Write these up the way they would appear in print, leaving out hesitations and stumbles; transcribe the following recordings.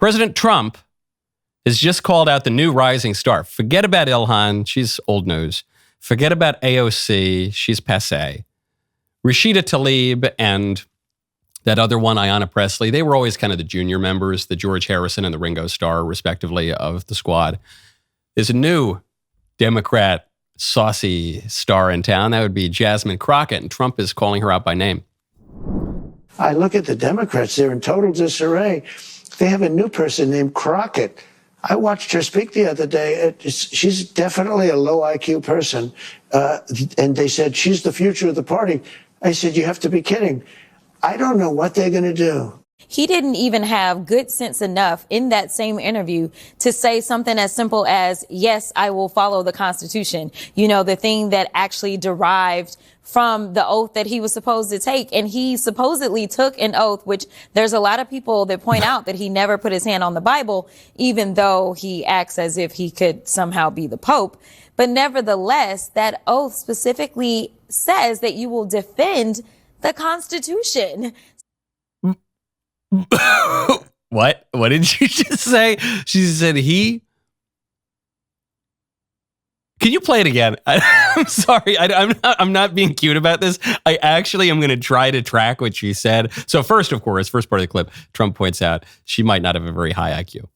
President Trump has just called out the new rising star. Forget about Ilhan. She's old news. Forget about AOC. She's passé. Rashida Tlaib and that other one, Ayanna Pressley, they were always kind of the junior members, the George Harrison and the Ringo Starr, respectively, of the squad. There's a new Democrat saucy star in town. That would be Jasmine Crockett, and Trump is calling her out by name. I look at the Democrats, they're in total disarray. They have a new person named Crockett. I watched her speak the other day. She's definitely a low IQ person. And they said, she's the future of the party. I said, you have to be kidding. I don't know what they're going to do. He didn't even have good sense enough in that same interview to say something as simple as, yes, I will follow the Constitution. You know, the thing that actually derived from the oath that he was supposed to take. And he supposedly took an oath, which there's a lot of people that point out that he never put his hand on the Bible, even though he acts as if he could somehow be the Pope. But nevertheless, that oath specifically says that you will defend the Constitution. What? What did she just say? She said he... Can you play it again? I'm sorry. I'm not being cute about this. I actually am going to try to track what she said. So first, of course, first part of the clip, Trump points out she might not have a very high IQ.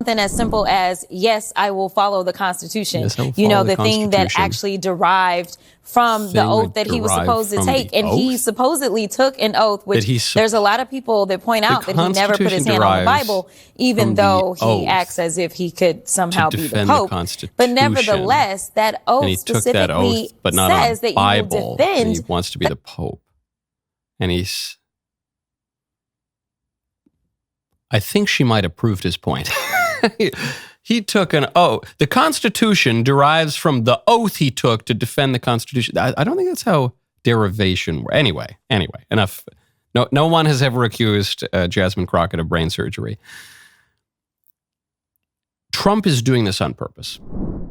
Something as simple as, yes, I will follow the Constitution. Yes, you know, the thing that actually derived from the oath that he was supposed to take. And he supposedly took an oath, which there's a lot of people that point out that he never put his hand on the Bible, even though he acts as if he could somehow be the Pope. But nevertheless, that oath specifically says that you will defend. He wants to be the Pope. And I think she might have proved his point. He took an oath. The Constitution derives from the oath he took to defend the Constitution. I don't think that's how derivation works. Anyway, enough. No one has ever accused Jasmine Crockett of brain surgery. Trump is doing this on purpose.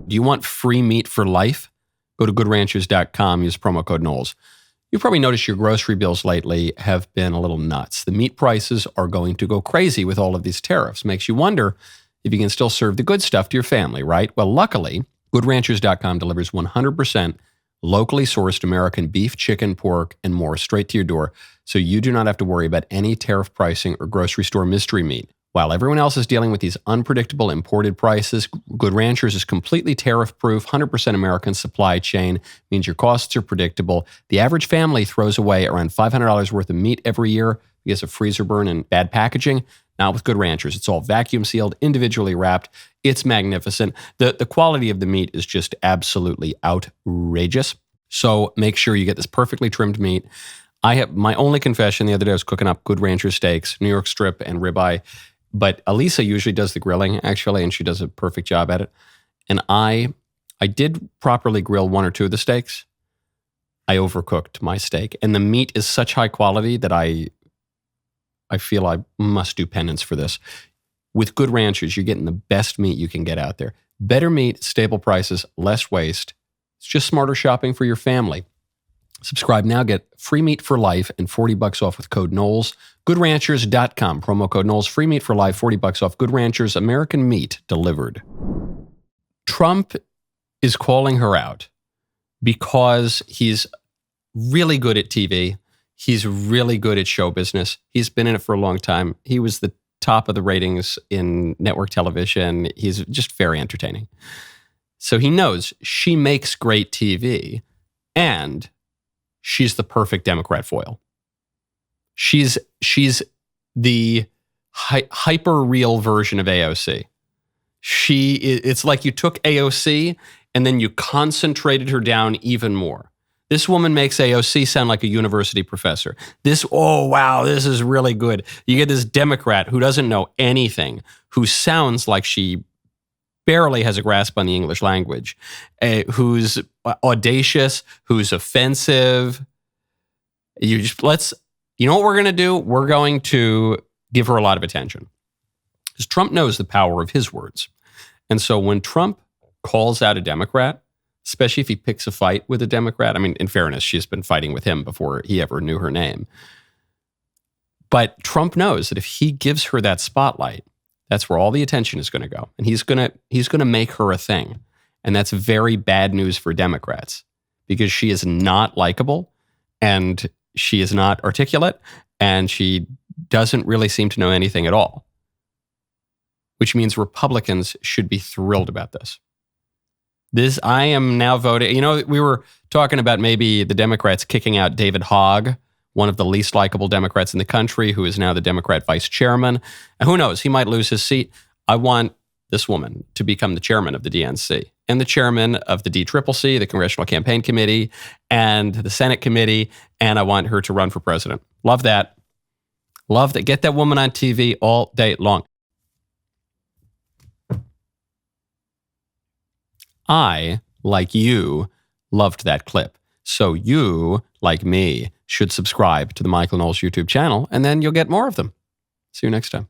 Do you want free meat for life? Go to goodranchers.com, use promo code Knowles. You've probably noticed your grocery bills lately have been a little nuts. The meat prices are going to go crazy with all of these tariffs. Makes you wonder if you can still serve the good stuff to your family, right? Well, luckily, goodranchers.com delivers 100% locally sourced American beef, chicken, pork, and more straight to your door, so you do not have to worry about any tariff pricing or grocery store mystery meat. While everyone else is dealing with these unpredictable imported prices, Good Ranchers is completely tariff-proof, 100% American supply chain, means your costs are predictable. The average family throws away around $500 worth of meat every year because of freezer burn and bad packaging. Not with Good Ranchers. It's all vacuum sealed, individually wrapped. It's magnificent. The quality of the meat is just absolutely outrageous. So make sure you get this perfectly trimmed meat. I have my only confession the other day, I was cooking up Good Rancher steaks, New York strip and ribeye. But Elisa usually does the grilling, actually, and she does a perfect job at it. And I did properly grill one or two of the steaks. I overcooked my steak. And the meat is such high quality that I feel I must do penance for this. With Good Ranchers, you're getting the best meat you can get out there. Better meat, stable prices, less waste. It's just smarter shopping for your family. Subscribe now, get free meat for life and $40 off with code Knowles. GoodRanchers.com, promo code Knowles, free meat for life, $40 off. Good Ranchers, American meat delivered. Trump is calling her out because he's really good at TV. He's really good at show business. He's been in it for a long time. He was the top of the ratings in network television. He's just very entertaining. So he knows she makes great TV and she's the perfect Democrat foil. She's the hyper real version of AOC. It's like you took AOC and then you concentrated her down even more. This woman makes AOC sound like a university professor. Oh, wow, this is really good. You get this Democrat who doesn't know anything, who sounds like she barely has a grasp on the English language, who's audacious, who's offensive. You know what we're going to do? We're going to give her a lot of attention. Because Trump knows the power of his words. And so when Trump calls out a Democrat, especially if he picks a fight with a Democrat. I mean, in fairness, she's been fighting with him before he ever knew her name. But Trump knows that if he gives her that spotlight, That's where all the attention is going to go. And he's going to make her a thing. And that's very bad news for Democrats because she is not likable and she is not articulate and she doesn't really seem to know anything at all, which means Republicans should be thrilled about this. I am now voting. You know, we were talking about maybe the Democrats kicking out David Hogg, one of the least likable Democrats in the country, who is now the Democrat vice chairman. And who knows, he might lose his seat. I want this woman to become the chairman of the DNC and the chairman of the DCCC, the Congressional Campaign Committee, and the Senate Committee. And I want her to run for president. Love that. Love that. Get that woman on TV all day long. I, like you, loved that clip. So you, like me, should subscribe to the Michael Knowles YouTube channel, and then you'll get more of them. See you next time.